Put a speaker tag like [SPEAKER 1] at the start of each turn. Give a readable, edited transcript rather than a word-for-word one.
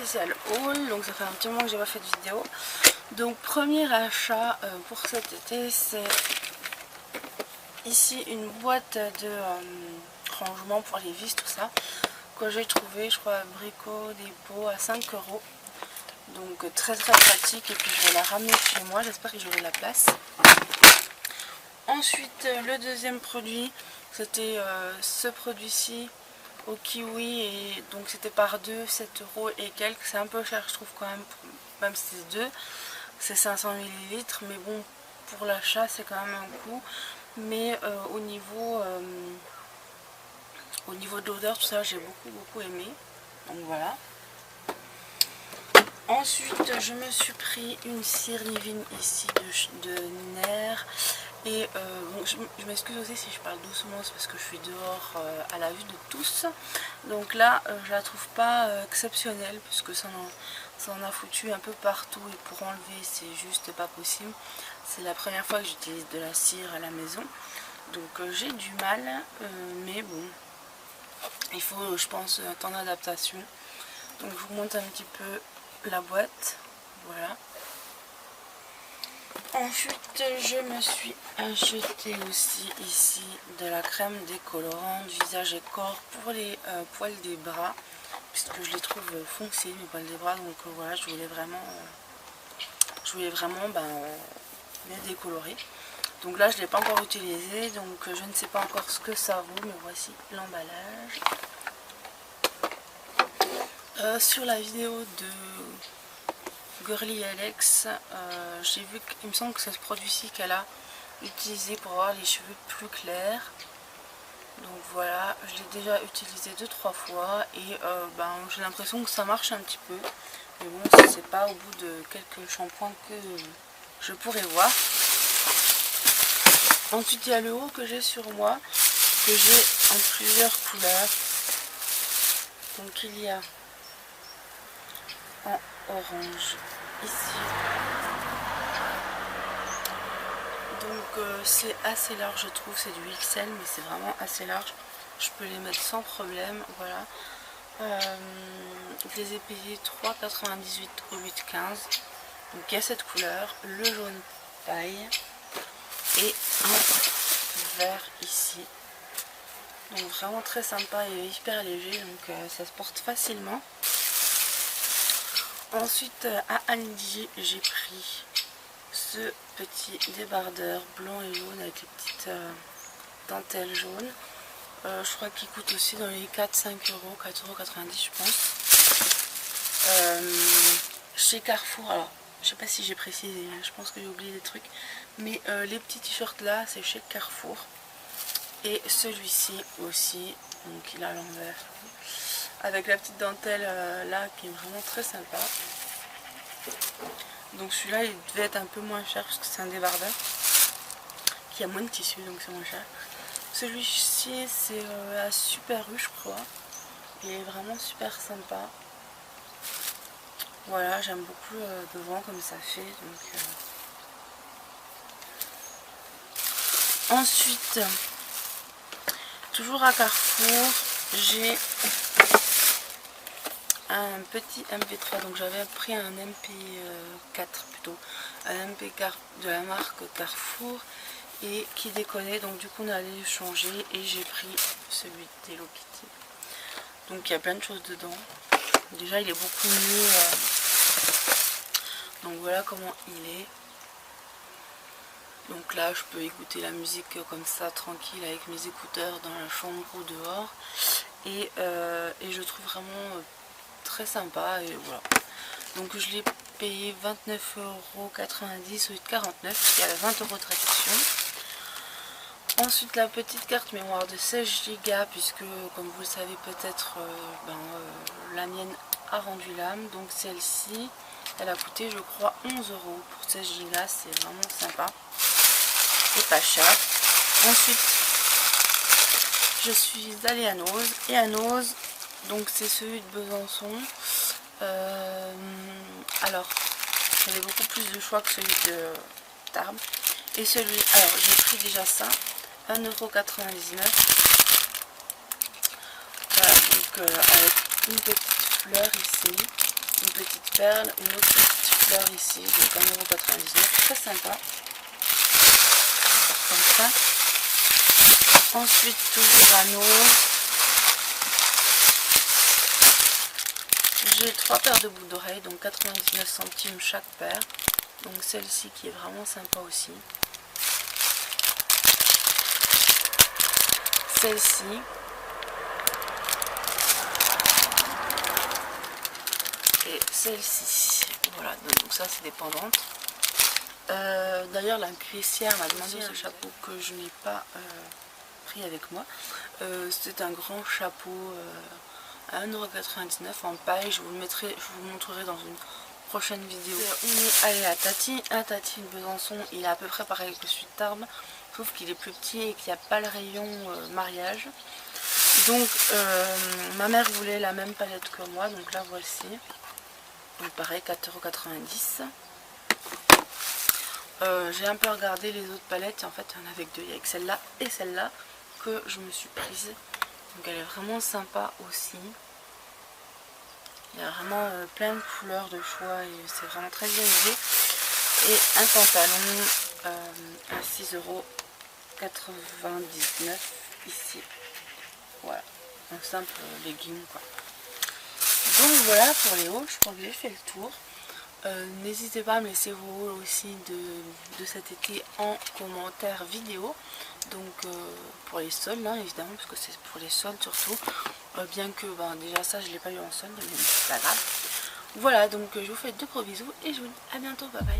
[SPEAKER 1] spécial haul, donc ça fait un petit moment que j'ai pas fait de vidéo. Donc premier achat pour cet été, c'est ici une boîte de rangement pour les vis, tout ça, que j'ai trouvé, je crois, à Brico Dépôt à 5 €. Donc très pratique, et puis je vais la ramener chez moi, j'espère que j'aurai la place. Ensuite le deuxième produit, c'était ce produit-ci au kiwi, et donc c'était par deux, 7 € et quelques. C'est un peu cher je trouve quand même, même si c'est deux, c'est 500 ml, mais bon, pour l'achat c'est quand même un coup. Mais au niveau de l'odeur, tout ça, j'ai beaucoup aimé, donc voilà. Ensuite je me suis pris une cire Living ici de Nair. Et bon, je m'excuse aussi si je parle doucement, c'est parce que je suis dehors à la vue de tous. Donc là je la trouve pas exceptionnelle, puisque ça en a foutu un peu partout, et pour enlever c'est juste pas possible. C'est la première fois que j'utilise de la cire à la maison, donc j'ai du mal, mais bon, il faut, je pense, un temps d'adaptation. Donc je vous montre un petit peu la boîte, voilà. Ensuite je me suis acheté aussi ici de la crème décolorante visage et corps pour les poils des bras, puisque je les trouve foncés mes poils des bras. Donc voilà, je voulais vraiment les décolorer. Donc là je ne l'ai pas encore utilisé, donc je ne sais pas encore ce que ça vaut, mais voici l'emballage. Sur la vidéo de Girly Alex, j'ai vu qu'il me semble que c'est ce produit-ci qu'elle a utilisé pour avoir les cheveux plus clairs. Donc voilà, je l'ai déjà utilisé 2-3 fois, et j'ai l'impression que ça marche un petit peu. Mais bon, c'est pas au bout de quelques shampoings que je pourrais voir. Ensuite il y a le haut que j'ai sur moi, que j'ai en plusieurs couleurs. Donc il y a en orange ici, donc c'est assez large, je trouve, c'est du XL, mais c'est vraiment assez large, je peux les mettre sans problème, voilà. Je les ai payés 3,98 au 8,15. Donc il y a cette couleur, le jaune paille et un vert ici, donc vraiment très sympa et hyper léger, donc ça se porte facilement. Ensuite à Aldi j'ai pris ce petit débardeur blanc et jaune avec les petites dentelles jaunes. Je crois qu'il coûte aussi dans les 4-5 €, 4,90 € je pense. Chez Carrefour, alors je sais pas si j'ai précisé, je pense que j'ai oublié des trucs, mais les petits t-shirts là c'est chez Carrefour. Et celui-ci aussi, donc il a l'envers, avec la petite dentelle là qui est vraiment très sympa. Donc celui-là il devait être un peu moins cher parce que c'est un débardeur qui a moins de tissu, donc c'est moins cher. Celui-ci c'est à Super U je crois, il est vraiment super sympa. Voilà, j'aime beaucoup devant comme ça fait, donc Ensuite, toujours à Carrefour, j'ai un petit MP3, donc j'avais pris un MP4 plutôt, un MP4 de la marque Carrefour, et qui déconnait, donc du coup on allait changer, et j'ai pris celui d'Hello Kitty. Donc il y a plein de choses dedans, déjà il est beaucoup mieux, donc voilà comment il est. Donc là je peux écouter la musique comme ça tranquille avec mes écouteurs dans la chambre ou dehors, et je trouve vraiment très sympa, et voilà. Donc je l'ai payé 29,90 € au 8,49 €, il y a 20 € de réduction. Ensuite la petite carte mémoire de 16 Go, puisque comme vous le savez peut-être, la mienne a rendu l'âme. Donc celle-ci elle a coûté je crois 11 € pour 16 Go, c'est vraiment sympa et pas cher. Ensuite je suis allée à Nose, et à Nose, donc c'est celui de Besançon. Alors j'avais beaucoup plus de choix que celui de Tarbes, et celui, alors j'ai pris déjà ça 1,99 €. Voilà, donc avec une petite fleur ici, une petite perle, une autre petite fleur ici, donc 1,99 €, très sympa. Comme ça. Ensuite, toujours anneau. J'ai 3 paires de boucles d'oreilles, donc 99 centimes chaque paire. Donc celle-ci qui est vraiment sympa aussi. Celle-ci. Et celle-ci. Voilà, donc ça c'est des pendantes. D'ailleurs la caissière m'a demandé ce chapeau que je n'ai pas pris avec moi. C'est un grand chapeau à 1,99 € en paille. Je vous montrerai dans une prochaine vidéo. On est allé à Tati de Besançon. Il est à peu près pareil que celui de Tarbes, sauf qu'il est plus petit et qu'il n'y a pas le rayon mariage. Donc ma mère voulait la même palette que moi, donc la voici. Donc pareil, 4,90 €. J'ai un peu regardé les autres palettes et en fait il y en avait que deux. Il y a que celle-là et celle-là que je me suis prise. Donc elle est vraiment sympa aussi. Il y a vraiment plein de couleurs de choix et c'est vraiment très bien fait. Et un pantalon à 6,99 € ici. Voilà, un simple legging quoi. Donc voilà pour les hauls, je crois que j'ai fait le tour. N'hésitez pas à me laisser vos hauls aussi de cet été en commentaire vidéo. Donc pour les soldes hein, évidemment, parce que c'est pour les soldes surtout. Bien que déjà ça je l'ai pas eu en solde, mais c'est pas grave. Voilà, donc je vous fais de gros bisous et je vous dis à bientôt, bye bye.